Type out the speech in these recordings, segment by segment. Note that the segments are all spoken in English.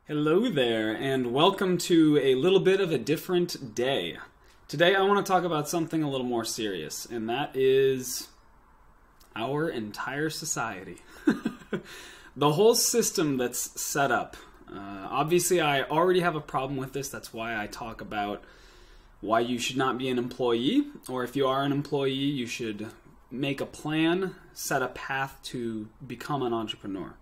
Hello there, and welcome to a little bit of a different day. Today I want to talk about something a little more serious, and that is our entire society. The whole system that's set up. Obviously, I already have a problem with this. That's why I talk about why you should not be an employee, or if you are an employee, you should make a plan, set a path to become an entrepreneur.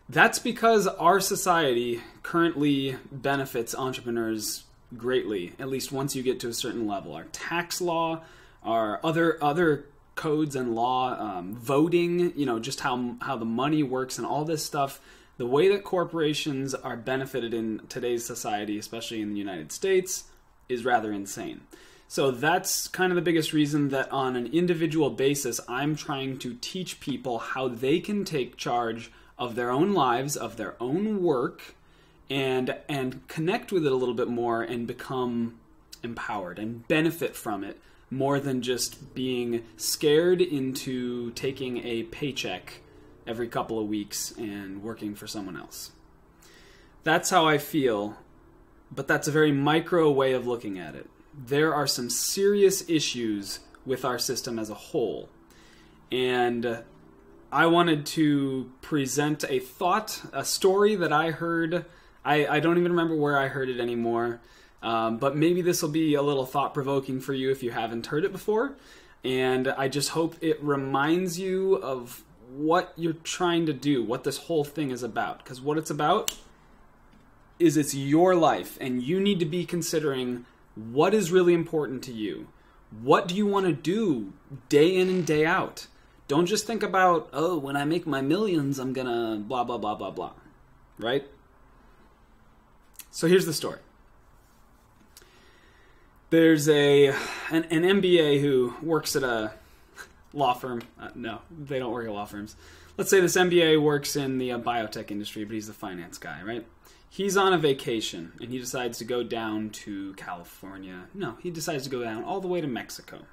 That's because our society currently benefits entrepreneurs greatly, at least once you get to a certain level. Our tax law, our other codes and law, voting, just how the money works and all this stuff, the way that corporations are benefited in today's society, especially in the United States, is rather insane. So that's kind of the biggest reason that on an individual basis, I'm trying to teach people how they can take charge of their own lives, of their own work, and connect with it a little bit more and become empowered and benefit from it more than just being scared into taking a paycheck every couple of weeks and working for someone else. That's how I feel, but that's a very micro way of looking at it. There are some serious issues with our system as a whole, and I wanted to present a thought, a story that I heard. I don't even remember where I heard it anymore, but maybe this will be a little thought-provoking for you if you haven't heard it before. And I just hope it reminds you of what you're trying to do, what this whole thing is about. Because what it's about is it's your life, and you need to be considering what is really important to you. What do you want to do day in and day out? Don't just think about, oh, when I make my millions, I'm gonna blah, blah, blah, blah, blah. Right? So here's the story. There's an MBA who works at a law firm. No, they don't work at law firms. Let's say this MBA works in the biotech industry, but he's the finance guy, right? He's on a vacation, and he decides to go down to California. No, he decides to go down all the way to Mexico.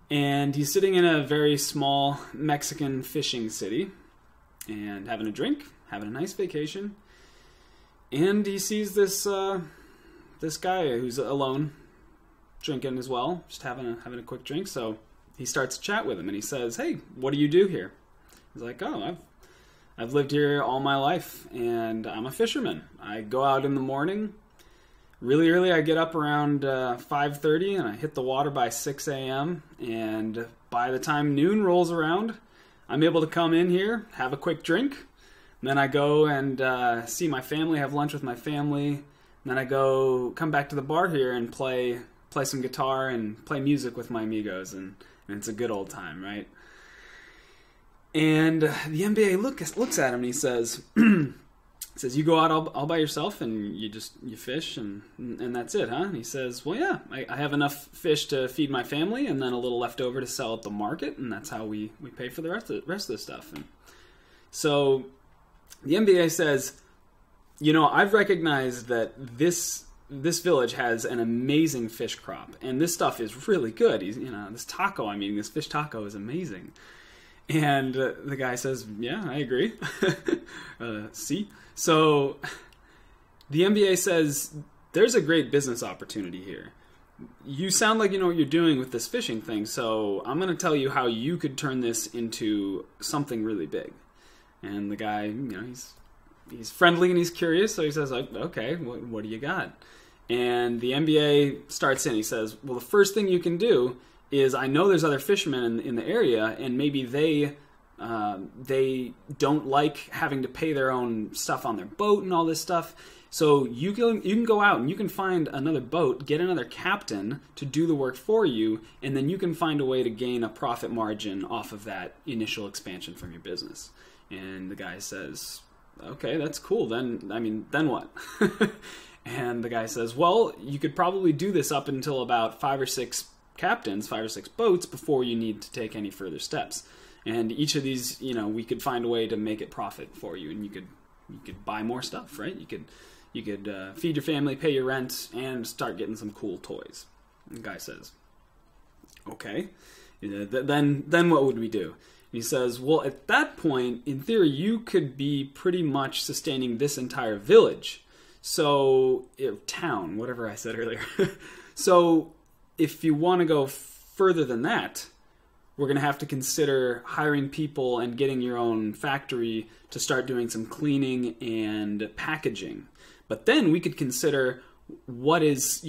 And he's sitting in a very small Mexican fishing city and having a drink, having a nice vacation. And he sees this guy who's alone, drinking as well, just having a quick drink. So he starts to chat with him, and he says, "Hey, what do you do here?" He's like, "Oh, I've lived here all my life, and I'm a fisherman. I go out in the morning. Really early, I get up around 5:30, and I hit the water by 6 a.m., and by the time noon rolls around, I'm able to come in here, have a quick drink, and then I go and see my family, have lunch with my family, and then I come back to the bar here and play some guitar and play music with my amigos, and it's a good old time, right?" And the MBA looks at him, and he says, "You go out all by yourself and you fish and that's it, huh?" And he says, "Well, yeah, I have enough fish to feed my family and then a little left over to sell at the market, and that's how we pay for the rest of the stuff." And so the MBA says, "I've recognized that this village has an amazing fish crop, and this stuff is really good. This fish taco is amazing." And the guy says, "Yeah, I agree." See? So the MBA says, "There's a great business opportunity here. You sound like you know what you're doing with this fishing thing, so I'm going to tell you how you could turn this into something really big." And the guy, he's friendly and he's curious, so he says, "Okay, what do you got?" And the MBA starts in. He says, "Well, the first thing you can do is, I know there's other fishermen in the area, and maybe they don't like having to pay their own stuff on their boat and all this stuff. So you can go out and you can find another boat, get another captain to do the work for you, and then you can find a way to gain a profit margin off of that initial expansion from your business." And the guy says, "Okay, that's cool. Then what?" And the guy says, "Well, you could probably do this up until about 5 or 6 captains, 5 or 6 boats before you need to take any further steps. And each of these, we could find a way to make it profit for you, and you could buy more stuff, right? You could feed your family, pay your rent, and start getting some cool toys." And the guy says, "Okay, then what would we do?" He says, well, at that point, in theory, you could be pretty much sustaining this entire village. So, town, whatever I said earlier. So, if you want to go further than that, we're going to have to consider hiring people and getting your own factory to start doing some cleaning and packaging. But then we could consider what is,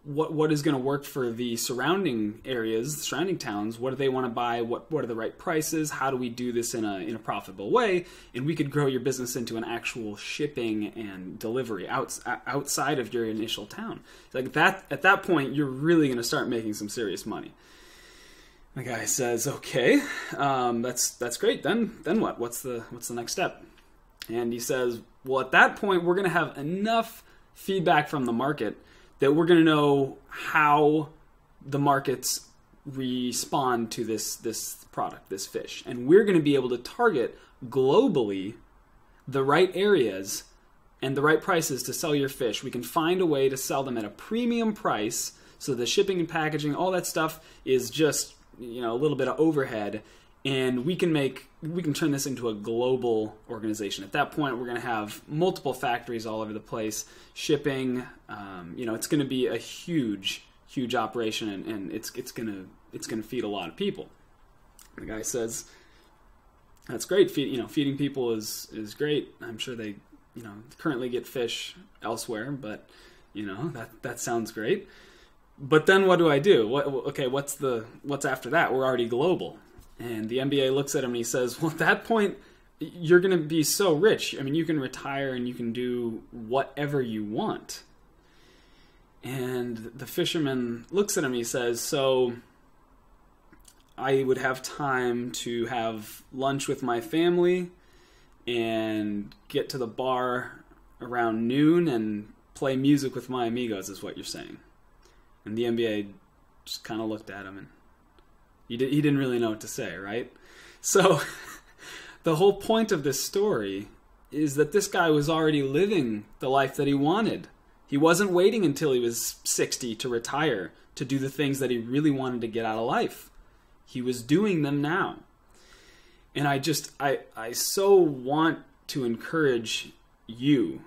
what is going to work for the surrounding areas, the surrounding towns. What do they want to buy? What are the right prices? How do we do this in a profitable way? And we could grow your business into an actual shipping and delivery outside of your initial town. Like that, at that point, you're really going to start making some serious money. The guy says, "Okay, that's great. Then what? What's the next step?" And he says, "Well, at that point, we're going to have enough feedback from the market that we're going to know how the markets respond to this product, this fish, and we're going to be able to target globally the right areas and the right prices to sell your fish. We can find a way to sell them at a premium price, so the shipping and packaging, all that stuff is just." A little bit of overhead, and we can turn this into a global organization. At that point, we're going to have multiple factories all over the place, shipping. It's going to be a huge operation, and it's going to feed a lot of people. The guy says, "That's great. Feeding people is great. I'm sure they currently get fish elsewhere, but that sounds great." But then what do I do? What's after that? We're already global. And the MBA looks at him and he says, well, at that point, you're going to be so rich. I mean, you can retire and you can do whatever you want. And the fisherman looks at him and he says, so I would have time to have lunch with my family and get to the bar around noon and play music with my amigos, is what you're saying. And the MBA just kind of looked at him, and he didn't really know what to say, right? So the whole point of this story is that this guy was already living the life that he wanted. He wasn't waiting until he was 60 to retire to do the things that he really wanted to get out of life. He was doing them now. And I so want to encourage you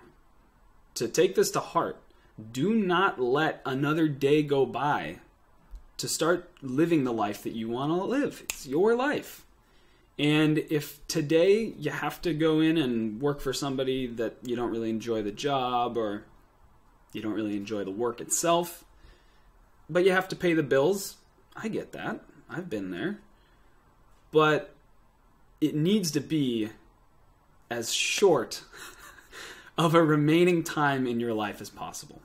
to take this to heart. Do not let another day go by to start living the life that you want to live. It's your life. And if today you have to go in and work for somebody that you don't really enjoy the job, or you don't really enjoy the work itself, but you have to pay the bills, I get that. I've been there. But it needs to be as short of a remaining time in your life as possible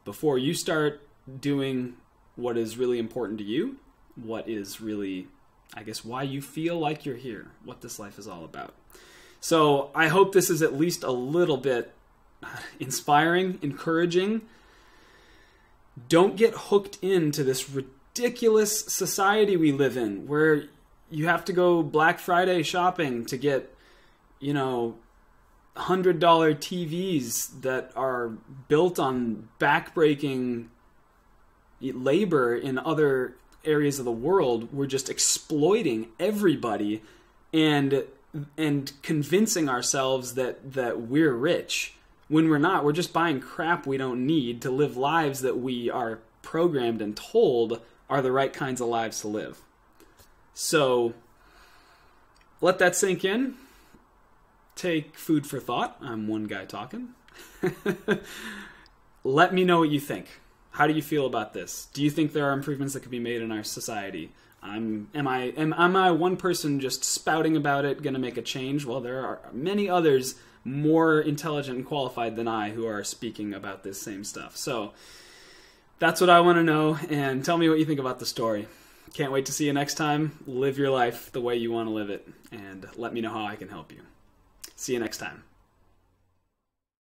before you start doing what is really important to you, what is really, I guess, why you feel like you're here, what this life is all about. So I hope this is at least a little bit inspiring, encouraging. Don't get hooked into this ridiculous society we live in where you have to go Black Friday shopping to get, $100 TVs that are built on backbreaking labor in other areas of the world. We're just exploiting everybody and convincing ourselves that we're rich when we're not. We're just buying crap we don't need to live lives that we are programmed and told are the right kinds of lives to live. So let that sink in. Take food for thought. I'm one guy talking. Let me know what you think. How do you feel about this? Do you think there are improvements that could be made in our society? Am I one person just spouting about it going to make a change? Well, there are many others more intelligent and qualified than I who are speaking about this same stuff. So that's what I want to know, and tell me what you think about the story. Can't wait to see you next time. Live your life the way you want to live it, and let me know how I can help you. See you next time.